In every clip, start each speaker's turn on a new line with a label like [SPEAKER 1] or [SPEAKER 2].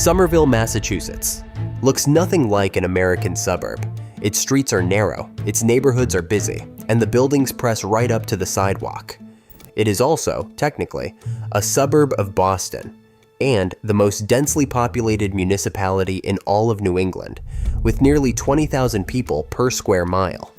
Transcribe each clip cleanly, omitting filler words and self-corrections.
[SPEAKER 1] Somerville, Massachusetts. Looks nothing like an American suburb. Its streets are narrow, its neighborhoods are busy, and the buildings press right up to the sidewalk. It is also, technically, a suburb of Boston, and the most densely populated municipality in all of New England, with nearly 20,000 people per square mile.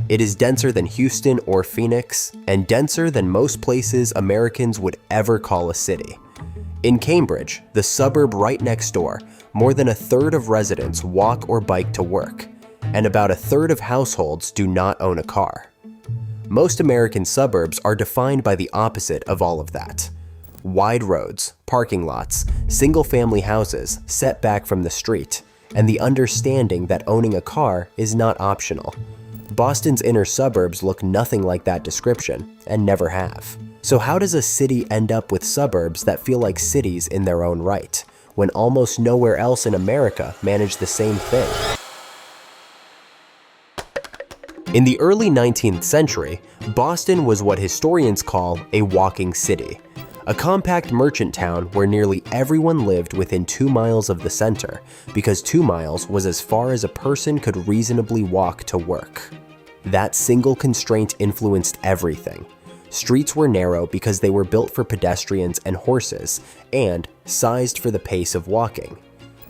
[SPEAKER 1] It is denser than Houston or Phoenix, and denser than most places Americans would ever call a city. In Cambridge, the suburb right next door, more than a third of residents walk or bike to work, and about a third of households do not own a car. Most American suburbs are defined by the opposite of all of that. Wide roads, parking lots, single-family houses set back from the street, and the understanding that owning a car is not optional. Boston's inner suburbs look nothing like that description, and never have. So how does a city end up with suburbs that feel like cities in their own right, when almost nowhere else in America managed the same thing? In the early 19th century, Boston was what historians call a walking city, a compact merchant town where nearly everyone lived within 2 miles of the center, because 2 miles was as far as a person could reasonably walk to work. That single constraint influenced everything. Streets were narrow because they were built for pedestrians and horses, and sized for the pace of walking.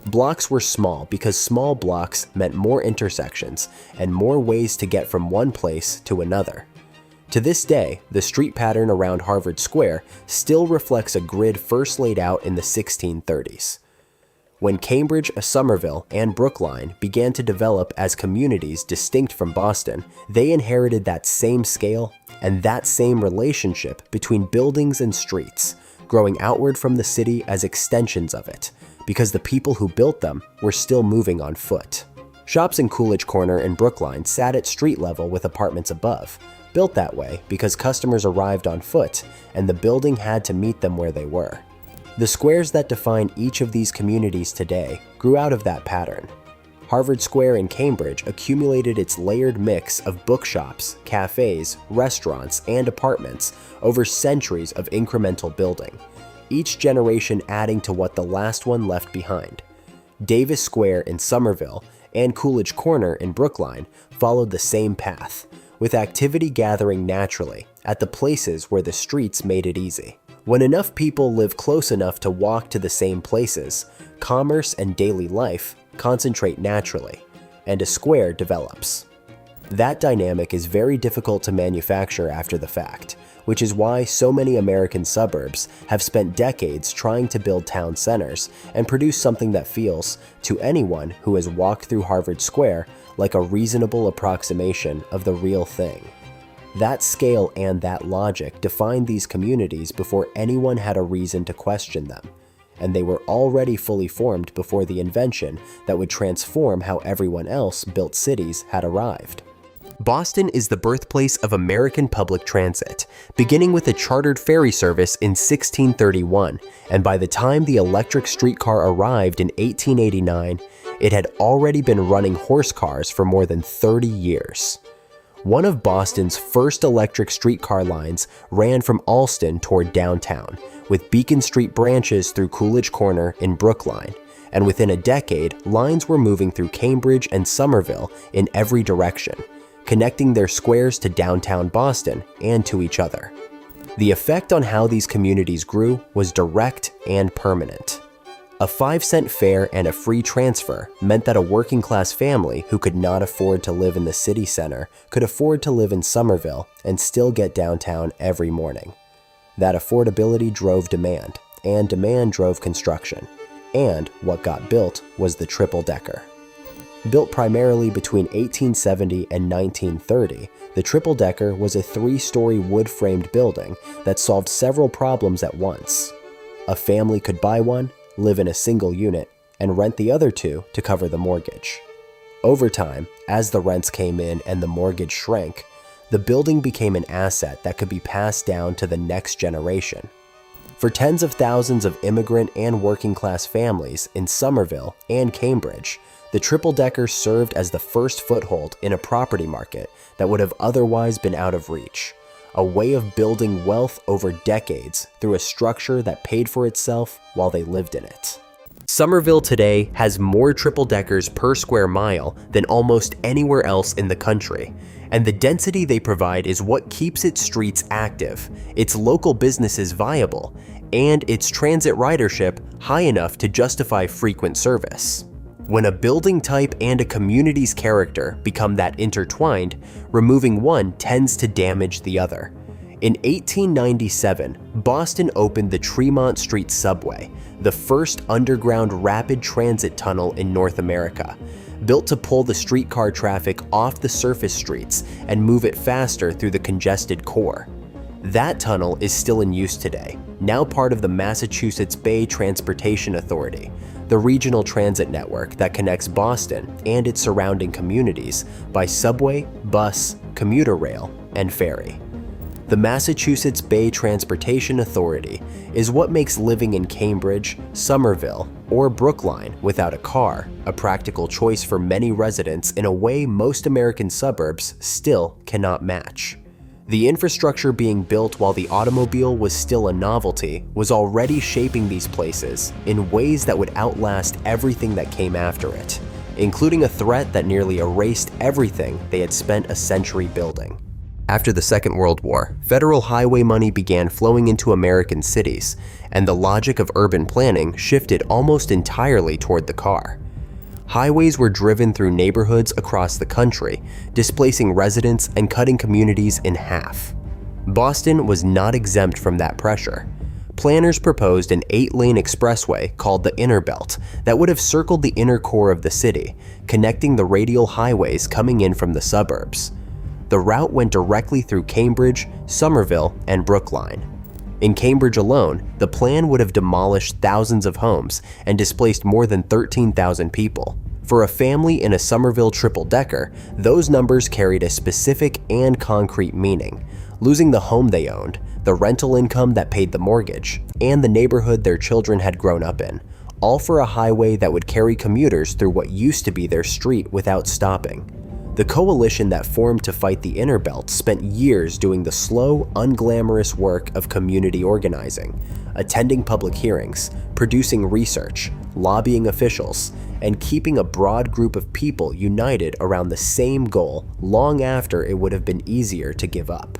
[SPEAKER 1] Blocks were small because small blocks meant more intersections and more ways to get from one place to another. To this day, the street pattern around Harvard Square still reflects a grid first laid out in the 1630s. When Cambridge, Somerville, and Brookline began to develop as communities distinct from Boston, they inherited that same scale and that same relationship between buildings and streets, growing outward from the city as extensions of it, because the people who built them were still moving on foot. Shops in Coolidge Corner in Brookline sat at street level with apartments above, built that way because customers arrived on foot and the building had to meet them where they were. The squares that define each of these communities today grew out of that pattern. Harvard Square in Cambridge accumulated its layered mix of bookshops, cafes, restaurants, and apartments over centuries of incremental building, each generation adding to what the last one left behind. Davis Square in Somerville and Coolidge Corner in Brookline followed the same path, with activity gathering naturally at the places where the streets made it easy. When enough people live close enough to walk to the same places, commerce and daily life concentrate naturally, and a square develops. That dynamic is very difficult to manufacture after the fact, which is why so many American suburbs have spent decades trying to build town centers and produce something that feels, to anyone who has walked through Harvard Square, like a reasonable approximation of the real thing. That scale and that logic defined these communities before anyone had a reason to question them, and they were already fully formed before the invention that would transform how everyone else built cities had arrived. Boston is the birthplace of American public transit, beginning with a chartered ferry service in 1631, and by the time the electric streetcar arrived in 1889, it had already been running horse cars for more than 30 years. One of Boston's first electric streetcar lines ran from Allston toward downtown, with Beacon Street branches through Coolidge Corner in Brookline, and within a decade, lines were moving through Cambridge and Somerville in every direction, connecting their squares to downtown Boston and to each other. The effect on how these communities grew was direct and permanent. A 5-cent fare and a free transfer meant that a working-class family who could not afford to live in the city center could afford to live in Somerville and still get downtown every morning. That affordability drove demand, and demand drove construction. And what got built was the triple-decker. Built primarily between 1870 and 1930, the triple-decker was a 3-story wood-framed building that solved several problems at once. A family could buy one, live in a single unit, and rent the other 2 to cover the mortgage. Over time, as the rents came in and the mortgage shrank, the building became an asset that could be passed down to the next generation. For tens of thousands of immigrant and working-class families in Somerville and Cambridge, the triple-decker served as the first foothold in a property market that would have otherwise been out of reach, a way of building wealth over decades through a structure that paid for itself while they lived in it. Somerville today has more triple-deckers per square mile than almost anywhere else in the country, and the density they provide is what keeps its streets active, its local businesses viable, and its transit ridership high enough to justify frequent service. When a building type and a community's character become that intertwined, removing one tends to damage the other. In 1897, Boston opened the Tremont Street Subway, the first underground rapid transit tunnel in North America, built to pull the streetcar traffic off the surface streets and move it faster through the congested core. That tunnel is still in use today, now part of the Massachusetts Bay Transportation Authority, the regional transit network that connects Boston and its surrounding communities by subway, bus, commuter rail, and ferry. The Massachusetts Bay Transportation Authority is what makes living in Cambridge, Somerville, or Brookline without a car a practical choice for many residents in a way most American suburbs still cannot match. The infrastructure being built while the automobile was still a novelty was already shaping these places in ways that would outlast everything that came after it, including a threat that nearly erased everything they had spent a century building. After the Second World War, federal highway money began flowing into American cities, and the logic of urban planning shifted almost entirely toward the car. Highways were driven through neighborhoods across the country, displacing residents and cutting communities in half. Boston was not exempt from that pressure. Planners proposed an 8-lane expressway called the Inner Belt that would have circled the inner core of the city, connecting the radial highways coming in from the suburbs. The route went directly through Cambridge, Somerville, and Brookline. In Cambridge alone, the plan would have demolished thousands of homes and displaced more than 13,000 people. For a family in a Somerville triple-decker, those numbers carried a specific and concrete meaning: losing the home they owned, the rental income that paid the mortgage, and the neighborhood their children had grown up in, all for a highway that would carry commuters through what used to be their street without stopping. The coalition that formed to fight the Inner Belt spent years doing the slow, unglamorous work of community organizing, attending public hearings, producing research, lobbying officials, and keeping a broad group of people united around the same goal long after it would have been easier to give up.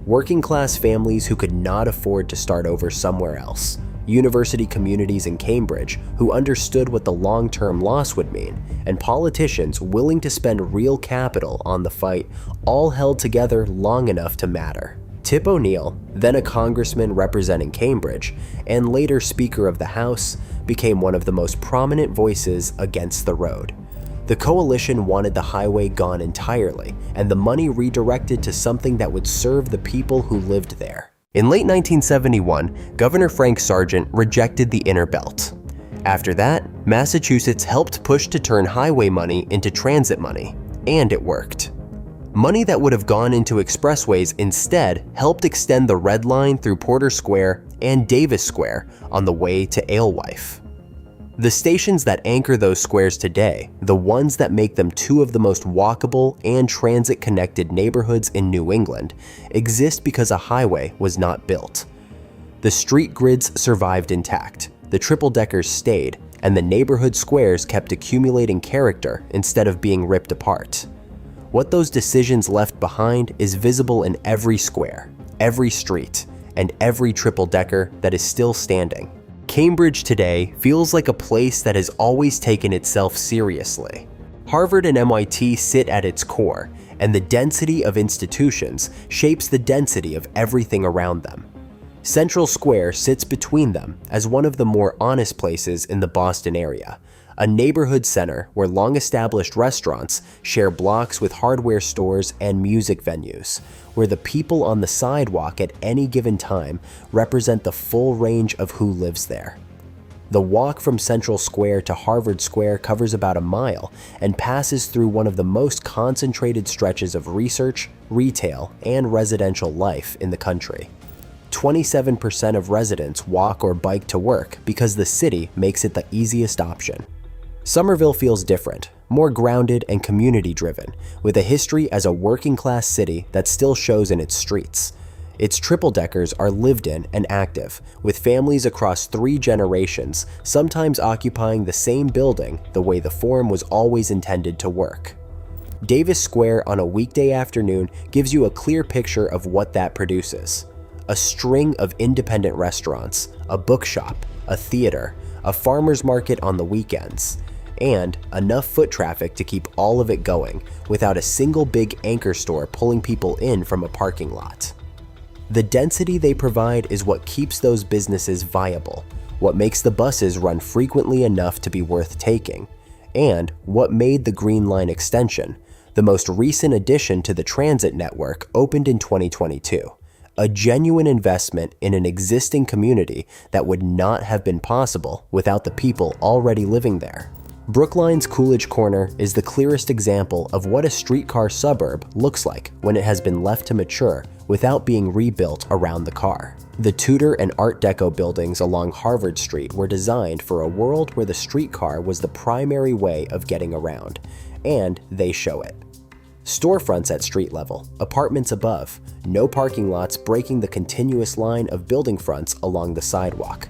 [SPEAKER 1] Working-class families who could not afford to start over somewhere else, university communities in Cambridge who understood what the long-term loss would mean, and politicians willing to spend real capital on the fight all held together long enough to matter. Tip O'Neill, then a congressman representing Cambridge, and later Speaker of the House, became one of the most prominent voices against the road. The coalition wanted the highway gone entirely, and the money redirected to something that would serve the people who lived there. In late 1971, Governor Frank Sargent rejected the Inner Belt. After that, Massachusetts helped push to turn highway money into transit money, and it worked. Money that would have gone into expressways instead helped extend the Red Line through Porter Square and Davis Square on the way to Alewife. The stations that anchor those squares today, the ones that make them two of the most walkable and transit-connected neighborhoods in New England, exist because a highway was not built. The street grids survived intact, the triple-deckers stayed, and the neighborhood squares kept accumulating character instead of being ripped apart. What those decisions left behind is visible in every square, every street, and every triple-decker that is still standing. Cambridge today feels like a place that has always taken itself seriously. Harvard and MIT sit at its core, and the density of institutions shapes the density of everything around them. Central Square sits between them as one of the more honest places in the Boston area, a neighborhood center where long-established restaurants share blocks with hardware stores and music venues, where the people on the sidewalk at any given time represent the full range of who lives there. The walk from Central Square to Harvard Square covers about a mile and passes through one of the most concentrated stretches of research, retail, and residential life in the country. 27% of residents walk or bike to work because the city makes it the easiest option. Somerville feels different, more grounded and community-driven, with a history as a working-class city that still shows in its streets. Its triple-deckers are lived in and active, with families across 3 generations sometimes occupying the same building the way the Forum was always intended to work. Davis Square on a weekday afternoon gives you a clear picture of what that produces. A string of independent restaurants, a bookshop, a theater, a farmer's market on the weekends, and enough foot traffic to keep all of it going without a single big anchor store pulling people in from a parking lot. The density they provide is what keeps those businesses viable, what makes the buses run frequently enough to be worth taking, and what made the Green Line extension, the most recent addition to the transit network, opened in 2022, a genuine investment in an existing community that would not have been possible without the people already living there. Brookline's Coolidge Corner is the clearest example of what a streetcar suburb looks like when it has been left to mature without being rebuilt around the car. The Tudor and Art Deco buildings along Harvard Street were designed for a world where the streetcar was the primary way of getting around, and they show it. Storefronts at street level, apartments above, no parking lots breaking the continuous line of building fronts along the sidewalk.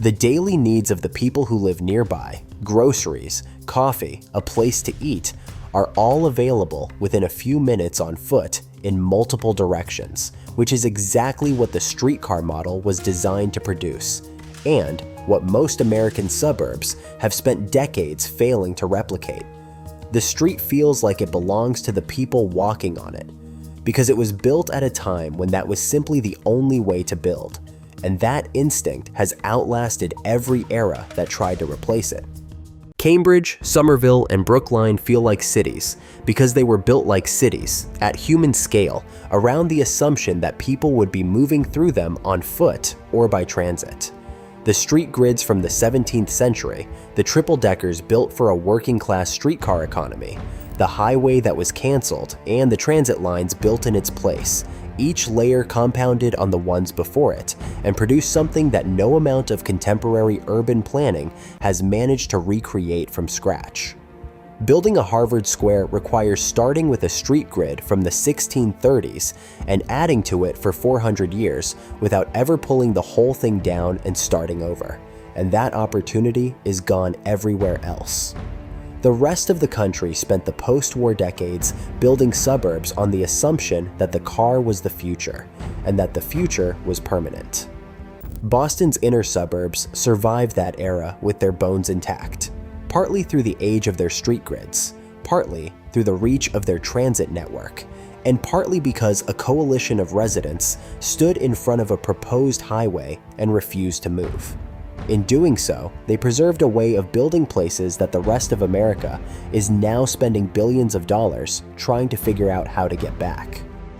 [SPEAKER 1] The daily needs of the people who live nearby, groceries, coffee, a place to eat, are all available within a few minutes on foot in multiple directions, which is exactly what the streetcar model was designed to produce, and what most American suburbs have spent decades failing to replicate. The street feels like it belongs to the people walking on it, because it was built at a time when that was simply the only way to build, and that instinct has outlasted every era that tried to replace it. Cambridge, Somerville, and Brookline feel like cities because they were built like cities, at human scale, around the assumption that people would be moving through them on foot or by transit. The street grids from the 17th century, the triple-deckers built for a working-class streetcar economy, the highway that was canceled, and the transit lines built in its place, each layer compounded on the ones before it, and produced something that no amount of contemporary urban planning has managed to recreate from scratch. Building a Harvard Square requires starting with a street grid from the 1630s and adding to it for 400 years without ever pulling the whole thing down and starting over, and that opportunity is gone everywhere else. The rest of the country spent the post-war decades building suburbs on the assumption that the car was the future, and that the future was permanent. Boston's inner suburbs survived that era with their bones intact, partly through the age of their street grids, partly through the reach of their transit network, and partly because a coalition of residents stood in front of a proposed highway and refused to move. In doing so, they preserved a way of building places that the rest of America is now spending billions of dollars trying to figure out how to get back.